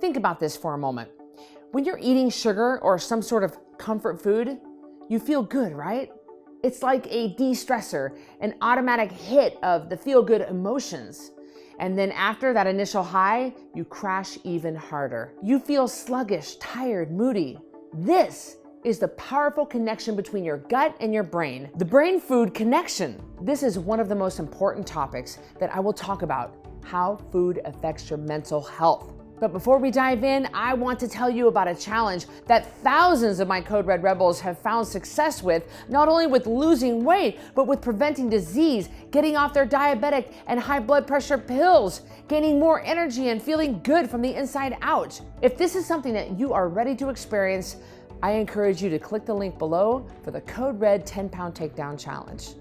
Think about this for a moment. When you're eating sugar or some sort of comfort food, you feel good, right? It's like a de-stressor, an automatic hit of the feel-good emotions. And then after that initial high, you crash even harder. You feel sluggish, tired, moody. This is the powerful connection between your gut and your brain. The brain-food connection. This is one of the most important topics that I will talk about, how food affects your mental health. But before we dive in, I want to tell you about a challenge that thousands of my Code Red Rebels have found success with, not only with losing weight, but with preventing disease, getting off their diabetic and high blood pressure pills, gaining more energy and feeling good from the inside out. If this is something that you are ready to experience, I encourage you to click the link below for the Code Red 10 Pound Takedown Challenge.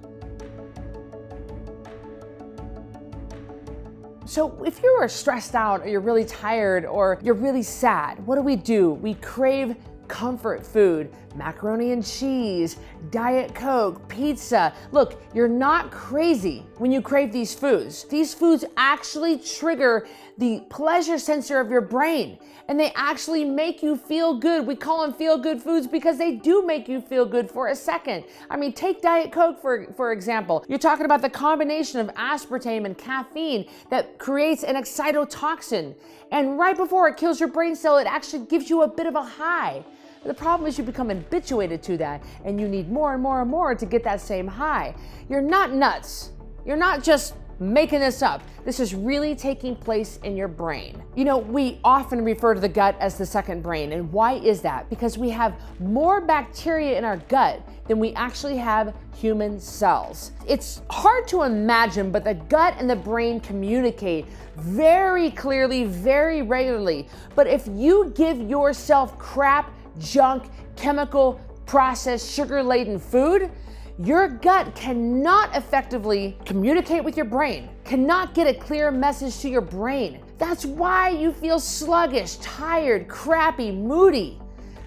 So if you are stressed out or you're really tired or you're really sad, what do? We crave comfort food, macaroni and cheese, Diet Coke, pizza. Look, you're not crazy when you crave these foods. These foods actually trigger the pleasure sensor of your brain, and they actually make you feel good. We call them feel-good foods because they do make you feel good for a second. I mean, take Diet Coke for example. You're talking about the combination of aspartame and caffeine that creates an excitotoxin, and right before it kills your brain cell, it actually gives you a bit of a high. The problem is you become habituated to that, and you need more and more and more to get that same high. You're not nuts. You're not just making this up. This is really taking place in your brain. You know, we often refer to the gut as the second brain, and why is that? Because we have more bacteria in our gut than we actually have human cells. It's hard to imagine, but the gut and the brain communicate very clearly, very regularly. But if you give yourself crap, junk, chemical, processed, sugar-laden food, your gut cannot effectively communicate with your brain, cannot get a clear message to your brain. That's why you feel sluggish, tired, crappy, moody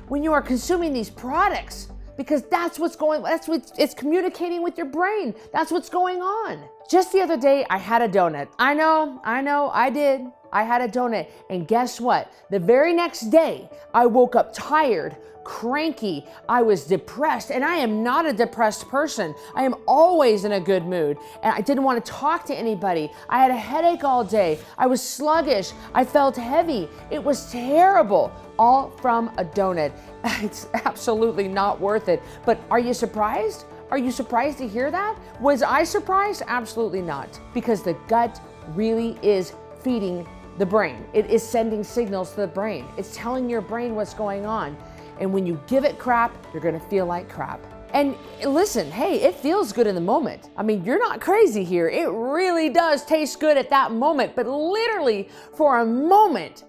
when you are consuming these products, because that's what it's communicating with your brain. That's what's going on. Just the other day, I had a donut. I know, I did. I had a donut, and guess what? The very next day, I woke up tired, cranky, I was depressed, and I am not a depressed person. I am always in a good mood, and I didn't want to talk to anybody. I had a headache all day. I was sluggish. I felt heavy. It was terrible, all from a donut. It's absolutely not worth it. But are you surprised? Are you surprised to hear that? Was I surprised? Absolutely not, because the gut really is feeding the brain. It is sending signals to the brain. It's telling your brain what's going on. And when you give it crap, you're gonna feel like crap. And listen, hey, it feels good in the moment. I mean, you're not crazy here. It really does taste good at that moment, but literally for a moment,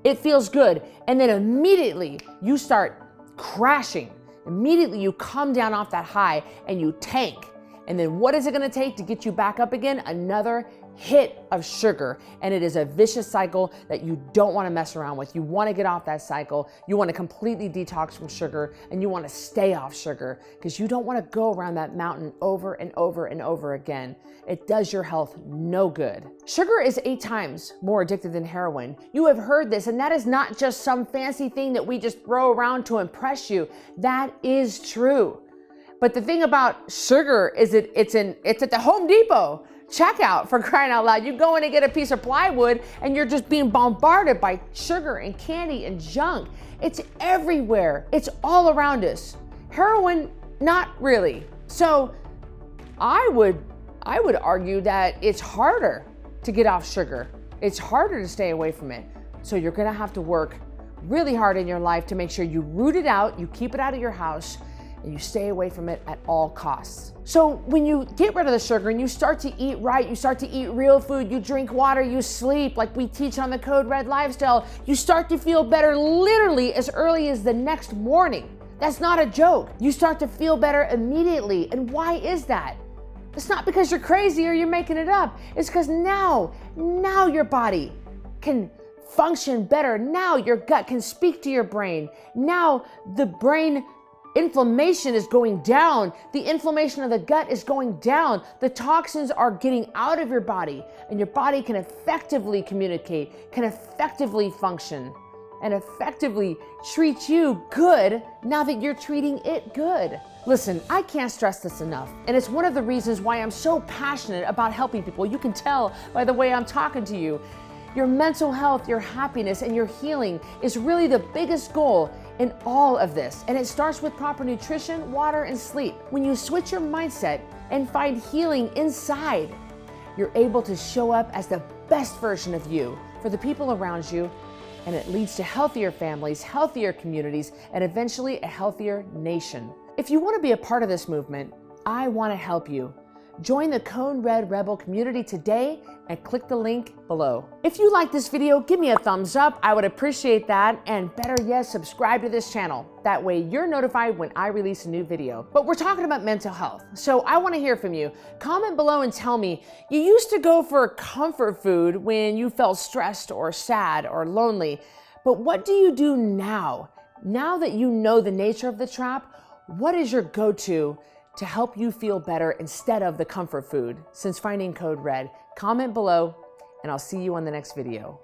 it feels good. And then immediately you start crashing. Immediately you come down off that high and you tank. And then what is it gonna take to get you back up again? Another hit of sugar, and it is a vicious cycle that you don't want to mess around with. You want to get off that cycle. You want to completely detox from sugar, and you want to stay off sugar because you don't want to go around that mountain over and over and over again. It does your health no good. Sugar is 8 times more addictive than heroin. You have heard this, and that is not just some fancy thing that we just throw around to impress you. That is true. But the thing about sugar is it's at the Home Depot checkout, for crying out loud. You go in and get a piece of plywood and you're just being bombarded by sugar and candy and junk. It's everywhere. It's all around us. Heroin, not really. So I would argue that it's harder to get off sugar. It's harder to stay away from it. So you're gonna have to work really hard in your life to make sure you root it out, you keep it out of your house, and you stay away from it at all costs. So when you get rid of the sugar and you start to eat right, you start to eat real food, you drink water, you sleep like we teach on the Code Red lifestyle, you start to feel better literally as early as the next morning. That's not a joke. You start to feel better immediately. And why is that? It's not because you're crazy or you're making it up. It's because now your body can function better. Now your gut can speak to your brain. Now the brain Inflammation is going down. The inflammation of the gut is going down. The toxins are getting out of your body, and your body can effectively communicate, can effectively function, and effectively treat you good now that you're treating it good. Listen, I can't stress this enough, and it's one of the reasons why I'm so passionate about helping people. You can tell by the way I'm talking to you. Your mental health, your happiness, and your healing is really the biggest goal in all of this. And it starts with proper nutrition, water, and sleep. When you switch your mindset and find healing inside, you're able to show up as the best version of you for the people around you, and it leads to healthier families, healthier communities, and eventually a healthier nation. If you want to be a part of this movement, I want to help you. Join the Code Red Rebel community today and click the link below. If you like this video, give me a thumbs up. I would appreciate that. And better yet, subscribe to this channel. That way you're notified when I release a new video. But we're talking about mental health, so I want to hear from you. Comment below and tell me, you used to go for comfort food when you felt stressed or sad or lonely, but what do you do now? Now that you know the nature of the trap, what is your go-to to help you feel better instead of the comfort food since finding Code Red? Comment below, and I'll see you on the next video.